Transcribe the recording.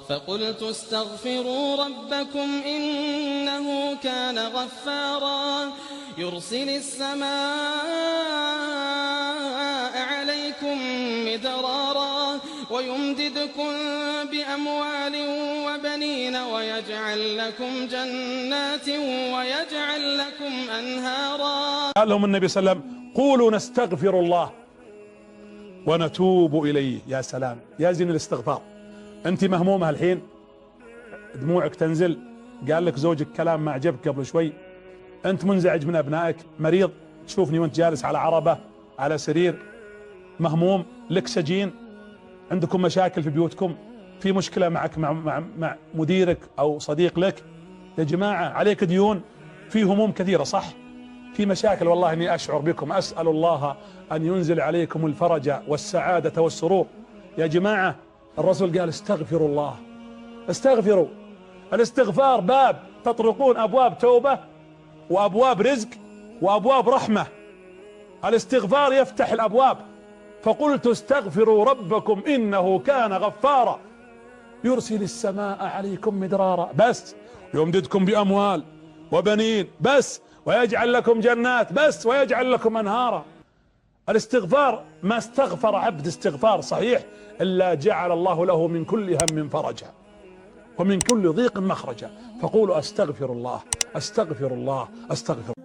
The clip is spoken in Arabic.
فقلت استغفروا ربكم إنه كان غفارا يرسل السماء عليكم مدرارا ويمددكم بأموال وبنين ويجعل لكم جنات ويجعل لكم أنهارا. قال لهم النبي صلى الله عليه وسلم قولوا نستغفر الله ونتوب إليه. يا سلام يا زين الاستغفار. أنت مهمومة الحين دموعك تنزل، قال لك زوجك كلام ما عجبك قبل شوي، أنت منزعج من أبنائك، مريض تشوفني وأنت جالس على عربة على سرير، مهموم لك سجين، عندكم مشاكل في بيوتكم، في مشكلة معك مع مديرك أو صديق لك. يا جماعة عليك ديون، في هموم كثيرة صح، في مشاكل. والله إني أشعر بكم، أسأل الله أن ينزل عليكم الفرج والسعادة والسرور. يا جماعة الرسول قال استغفروا الله، استغفروا. الاستغفار باب تطرقون أبواب توبة وأبواب رزق وأبواب رحمة. الاستغفار يفتح الأبواب. فقلت استغفروا ربكم إنه كان غفارا يرسل السماء عليكم مدرارا بس، يمددكم بأموال وبنين بس، ويجعل لكم جنات بس، ويجعل لكم أنهارا. الاستغفار ما استغفر عبد استغفار صحيح إلا جعل الله له من كل هم فرجا ومن كل ضيق مخرجا. فقولوا استغفر الله، استغفر الله، استغفر الله.